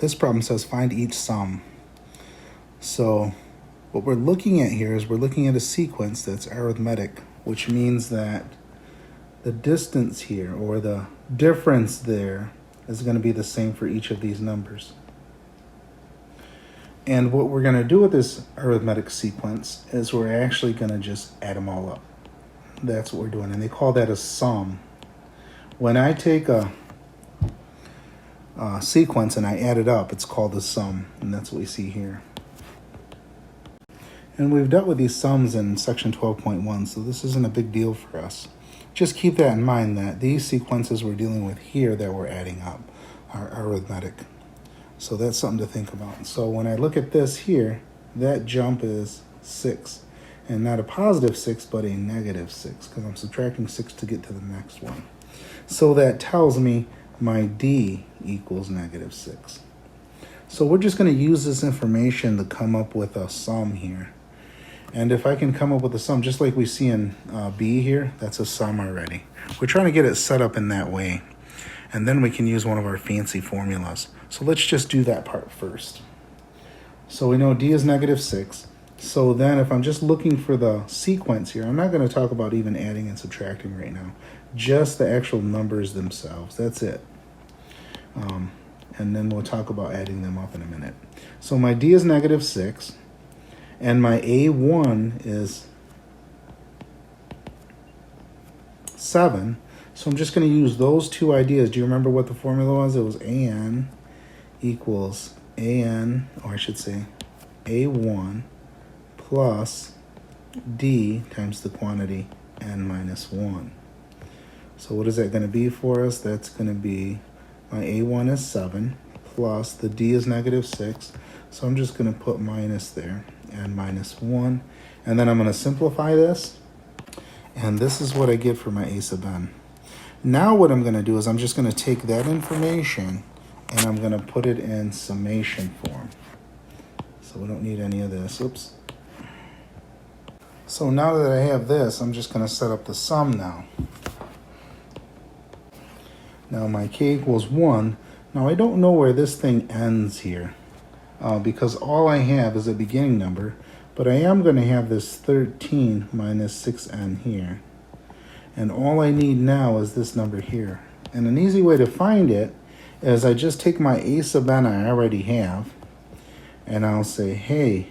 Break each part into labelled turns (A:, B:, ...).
A: this problem says find each sum. So what we're looking at here is we're looking at a sequence that's arithmetic, which means that the distance here, or the difference there, is going to be the same for each of these numbers. And what we're going to do with this arithmetic sequence is we're actually going to just add them all up. That's what we're doing, and they call that a sum. When I take a sequence and I add it up, it's called a sum, and that's what we see here. And we've dealt with these sums in section 12.1, so this isn't a big deal for us. Just keep that in mind, that these sequences we're dealing with here that we're adding up are arithmetic. So that's something to think about. So when I look at this here, that jump is 6. And not a positive 6, but a negative 6, because I'm subtracting 6 to get to the next one. So that tells me my D equals negative 6. So we're just going to use this information to come up with a sum here. And if I can come up with a sum, just like we see in B here, that's a sum already. We're trying to get it set up in that way. And then we can use one of our fancy formulas. So let's just do that part first. So we know D is negative 6. So then if I'm just looking for the sequence here, I'm not going to talk about even adding and subtracting right now. Just the actual numbers themselves. That's it. And then we'll talk about adding them up in a minute. So my D is negative 6. And my A1 is 7. So I'm just going to use those two ideas. Do you remember what the formula was? It was AN equals AN, or I should say A1 plus D times the quantity n minus 1. So what is that going to be for us? That's going to be my A1 is 7 plus the D is negative 6. So I'm just going to put minus there, and minus 1. And then I'm going to simplify this. And this is what I get for my A sub n. Now what I'm going to do is I'm just going to take that information and I'm going to put it in summation form. So we don't need any of this. Oops. So now that I have this, I'm just going to set up the sum now. Now my k equals 1. Now I don't know where this thing ends here because all I have is a beginning number, but I am going to have this 13 minus 6n here. And all I need now is this number here. And an easy way to find it is I just take my A sub n I already have, and I'll say, hey,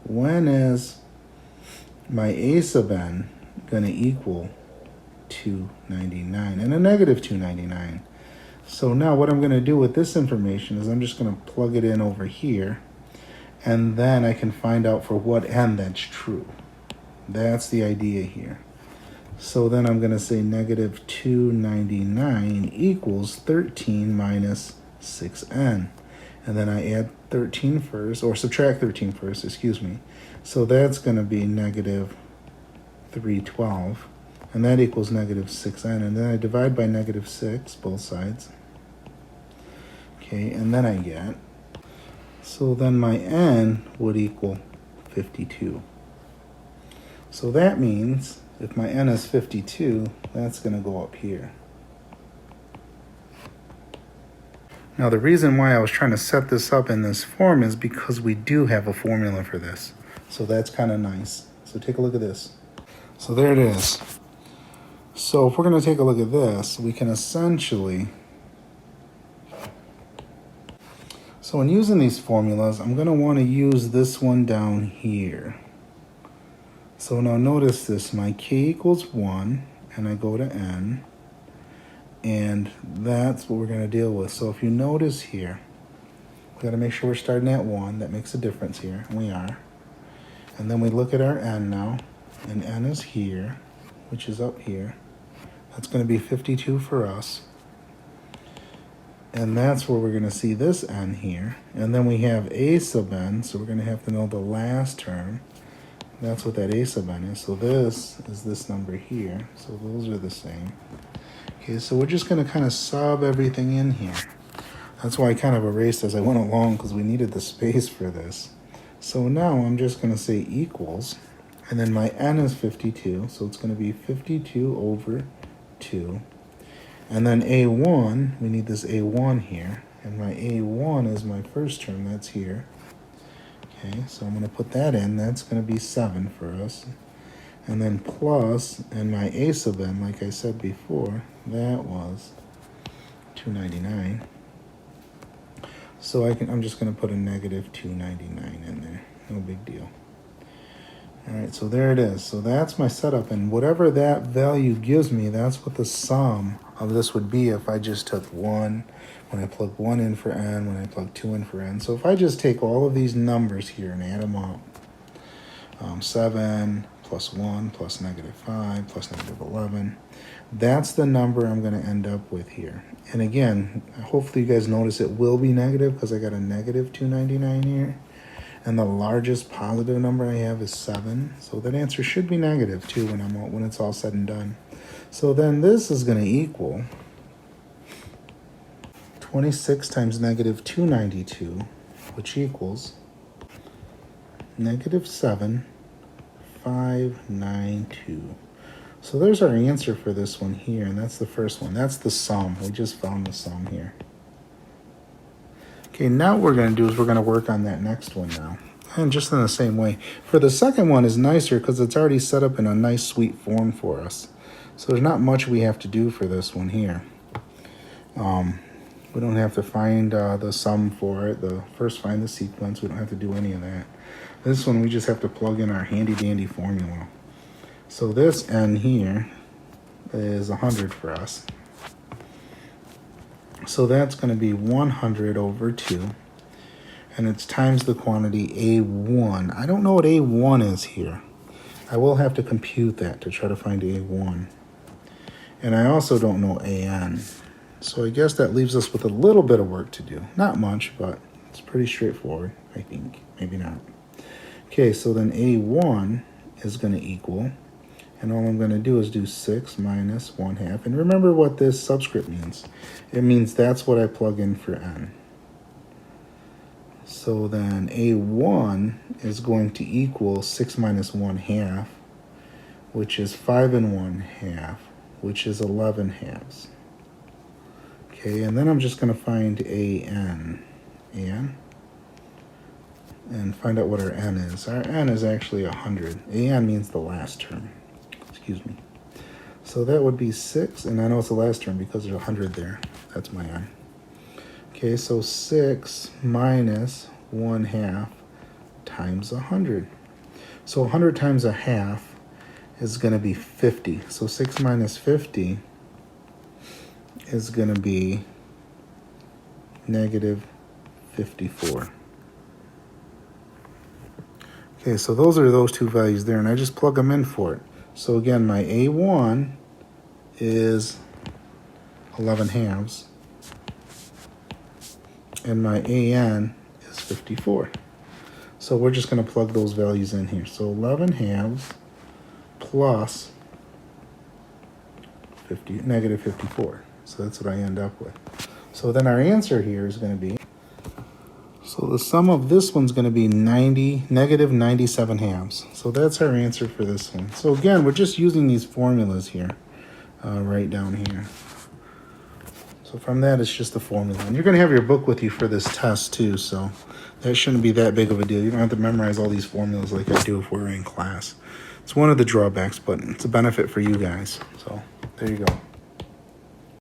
A: when is my A sub n going to equal 299 and a negative 299? So now what I'm going to do with this information is I'm just going to plug it in over here, and then I can find out for what n that's true. That's the idea here. So then I'm going to say negative 299 equals 13 minus 6n. And then I add 13 first, or subtract 13 first, excuse me. So that's going to be negative 312. And that equals negative 6n. And then I divide by negative 6, both sides. Okay, and then I get, so then my n would equal 52. So that means if my n is 52, that's going to go up here. Now the reason why I was trying to set this up in this form is because we do have a formula for this. So that's kind of nice. So take a look at this. So there it is. So if we're going to take a look at this, we can essentially, so in using these formulas, I'm going to want to use this one down here. So now notice this, my k equals 1, and I go to n, and that's what we're going to deal with. So if you notice here, we've got to make sure we're starting at 1. That makes a difference here, and we are. And then we look at our n now, and n is here, which is up here. That's going to be 52 for us. And that's where we're going to see this n here. And then we have a sub n, so we're going to have to know the last term. That's what that a sub n is. So this is this number here. So those are the same. Okay, so we're just going to kind of sub everything in here. That's why I kind of erased as I went along, because we needed the space for this. So now I'm just going to say equals, and then my n is 52, so it's going to be 52 over 2. And then A1, we need this A1 here. And my A1 is my first term, that's here. Okay, so I'm going to put that in. That's going to be 7 for us. And then plus, and my A sub n, like I said before, that was 299. So I'm just going to put a negative 299 in there. No big deal. All right, so there it is. So that's my setup, and whatever that value gives me, that's what the sum of this would be if I just took 1, when I plug 1 in for n, when I plug 2 in for n. So if I just take all of these numbers here and add them up, 7 plus 1 plus negative 5 plus negative 11, that's the number I'm going to end up with here. And again, hopefully you guys notice it will be negative because I got a negative 299 here. And the largest positive number I have is 7. So that answer should be negative too when it's all said and done. So then this is going to equal 26 times negative 292, which equals negative 7,592. So there's our answer for this one here, and that's the first one. That's the sum. We just found the sum here. Okay, now what we're going to do is we're going to work on that next one now. And just in the same way. For the second one is nicer because it's already set up in a nice sweet form for us. So there's not much we have to do for this one here. We don't have to find the sum for it. First find the sequence. We don't have to do any of that. This one we just have to plug in our handy dandy formula. So this n here is 100 for us. So that's going to be 100 over 2. And it's times the quantity A1. I don't know what A1 is here. I will have to compute that to try to find A1. And I also don't know AN. So I guess that leaves us with a little bit of work to do. Not much, but it's pretty straightforward, I think. Maybe not. Okay, so then A1 is going to equal, and all I'm going to do is do 6 minus 1/2. And remember what this subscript means. It means that's what I plug in for n. So then A1 is going to equal 6 minus 1/2, which is 5 1/2, which is 11 halves. Okay, and then I'm just going to find AN. And find out what our n is. Our n is actually 100. AN means the last term. Excuse me. So that would be 6, and I know it's the last term because there's 100 there. That's my n. Okay, so 6 minus 1/2 times 100. So 100 times 1/2 is going to be 50. So 6 minus 50 is going to be negative 54. Okay, so those are those two values there, and I just plug them in for it. So again, my A1 is 11 halves, and my AN is 54. So we're just going to plug those values in here. So 11 halves plus negative 54. So that's what I end up with. So then our answer here is going to be, so the sum of this one's going to be negative 97 halves. So that's our answer for this one. So again, we're just using these formulas here, right down here. So from that, it's just the formula. And you're going to have your book with you for this test too, so that shouldn't be that big of a deal. You don't have to memorize all these formulas like I do if we're in class. It's one of the drawbacks, but it's a benefit for you guys. So there you go.